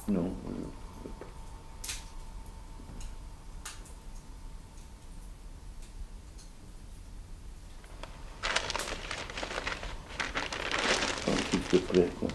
Non. S'il te plaît. Quoi.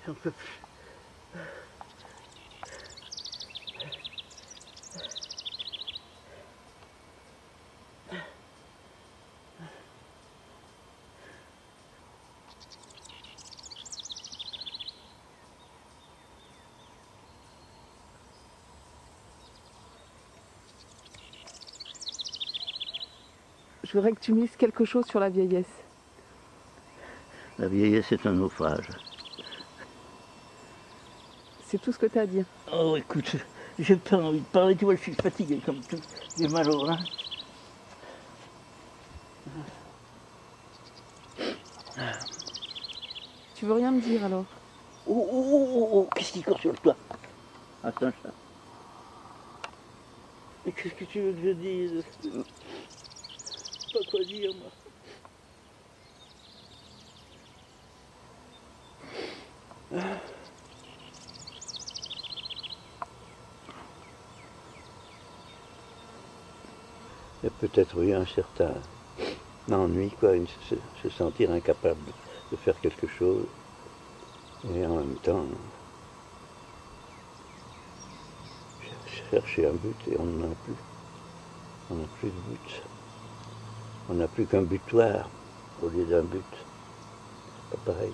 J'en peux plus. Je voudrais que tu me lises quelque chose sur la vieillesse. La vieillesse est un naufrage. C'est tout ce que tu as à dire. Oh, écoute, j'ai pas envie de parler, tu vois, je suis fatigué comme tout. J'ai mal au rein. Tu veux rien me dire alors? Oh, qu'est-ce qui court sur le toit? Attends ça. Mais qu'est-ce que tu veux que je dise? Pas quoi dire, moi. Il y a peut-être eu un certain ennui, quoi, se sentir incapable de faire quelque chose. Et en même temps, chercher un but et on n'en a plus. On n'a plus de but. On n'a plus qu'un butoir au lieu d'un but. Pas pareil.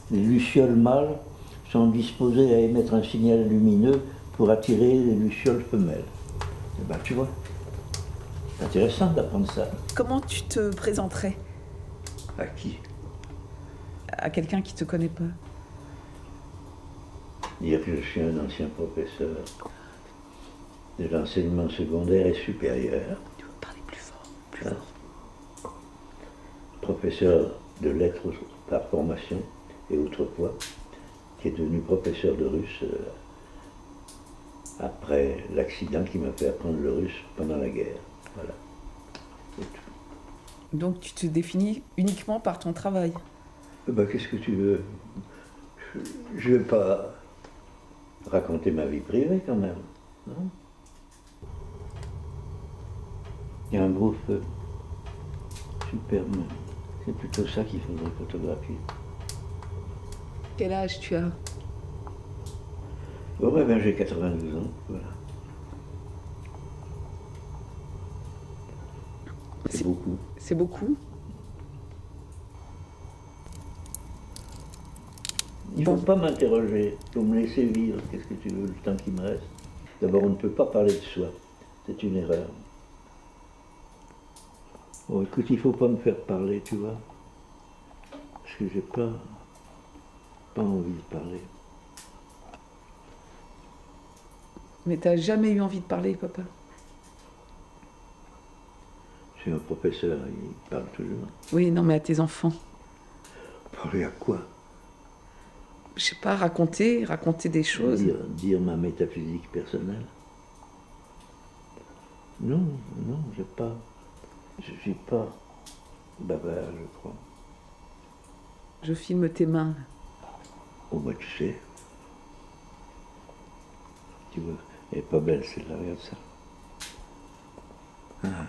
Les lucioles mâles sont disposées à émettre un signal lumineux pour attirer les lucioles femelles. Et ben, tu vois, c'est intéressant d'apprendre ça. Comment tu te présenterais À qui? à quelqu'un qui te connaît pas? Dire que je suis un ancien professeur de l'enseignement secondaire et supérieur. Tu veux parler plus fort, plus Ah. fort. Professeur de lettres par formation et autrefois, qui est devenu professeur de russe après l'accident qui m'a fait apprendre le russe pendant la guerre. Voilà. C'est tout. Donc tu te définis uniquement par ton travail? Ben, qu'est-ce que tu veux? Je ne vais pas raconter ma vie privée quand même. Non? Il y a un gros feu. Superbe. C'est plutôt ça qu'il faudrait photographier. Quel âge tu as? Bon, ben, j'ai 92 ans, voilà. C'est beaucoup. C'est beaucoup? Il ne faut pas m'interroger, il faut me laisser vivre. Qu'est-ce que tu veux, le temps qui me reste? D'abord, on ne peut pas parler de soi. C'est une erreur. Bon, écoute, il ne faut pas me faire parler, tu vois. Parce que j'ai pas envie de parler. Mais t'as jamais eu envie de parler, papa? Je suis un professeur, il parle toujours. Oui, non, mais à tes enfants. Parler à quoi? Je sais pas, raconter des choses. Dire ma métaphysique personnelle. Non, j'ai pas. Je suis pas bavard, je crois. Je filme tes mains. Oh, bah, tu sais. Tu vois, elle est pas belle celle-là, regarde ça. Ah.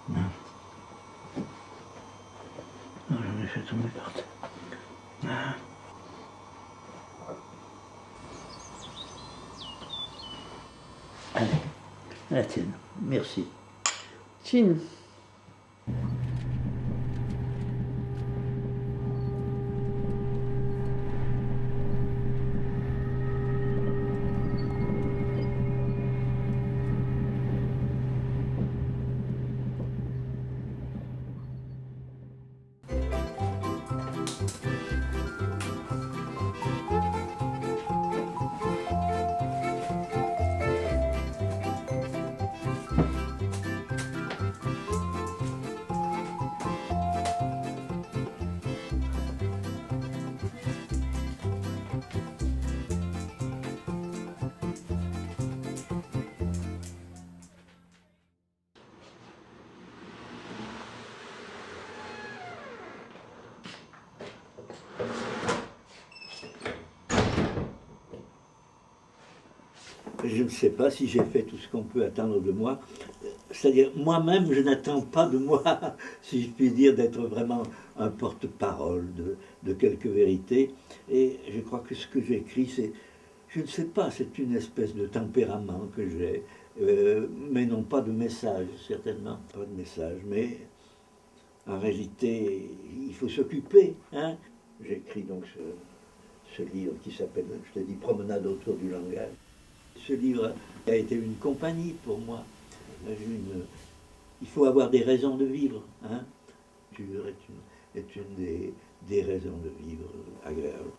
Non. Non, j'en ai fait tomber par terre. Ah. Allez, la tienne. Merci. Chin. Je ne sais pas si j'ai fait tout ce qu'on peut attendre de moi. C'est-à-dire, moi-même, je n'attends pas de moi, si je puis dire, d'être vraiment un porte-parole de quelques vérités. Et je crois que ce que j'écris, c'est, je ne sais pas, c'est une espèce de tempérament que j'ai, mais non pas de message, certainement pas de message. Mais en réalité, il faut s'occuper. Hein. J'écris donc ce livre qui s'appelle, je te dis, Promenade autour du langage. Ce livre a été une compagnie pour moi. Il faut avoir des raisons de vivre. Hein. Culture est une des raisons de vivre agréables.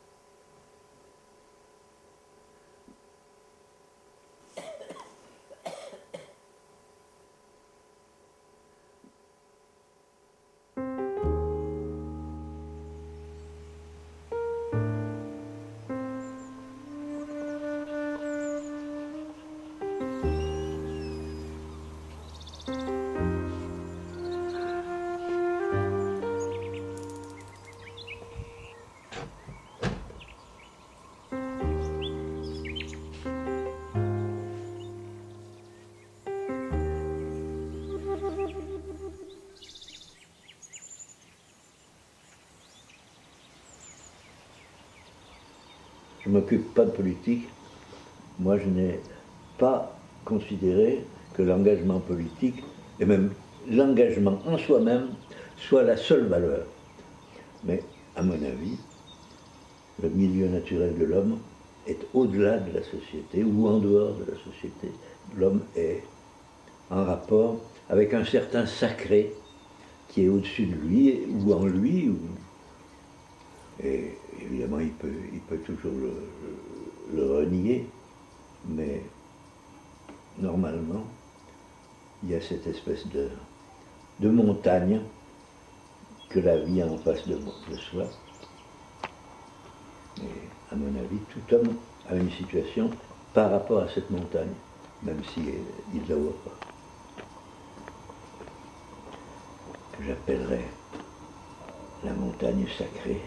Je ne m'occupe pas de politique. Moi, je n'ai pas considéré que l'engagement politique, et même l'engagement en soi-même, soit la seule valeur. Mais, à mon avis, le milieu naturel de l'homme est au-delà de la société ou en dehors de la société. L'homme est en rapport avec un certain sacré qui est au-dessus de lui ou en lui. Et évidemment, il peut toujours le renier, mais normalement, il y a cette espèce de montagne que la vie a en face de soi. Et à mon avis, tout homme a une situation par rapport à cette montagne, même s'il ne la voit pas. Que j'appellerais la montagne sacrée,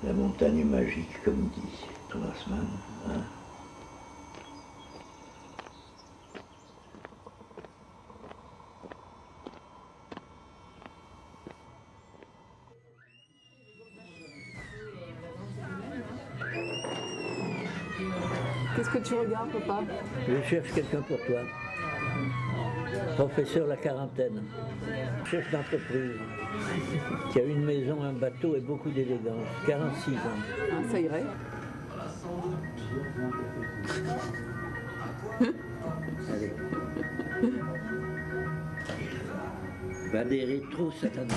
la montagne magique, comme dit Thomas Mann. Hein. Qu'est-ce que tu regardes, papa? Je cherche quelqu'un pour toi. Professeur la quarantaine, chef d'entreprise, qui a une maison, un bateau et beaucoup d'élégance, 46 ans. Ah, ça irait. Allez. Va des rétros, Satanas.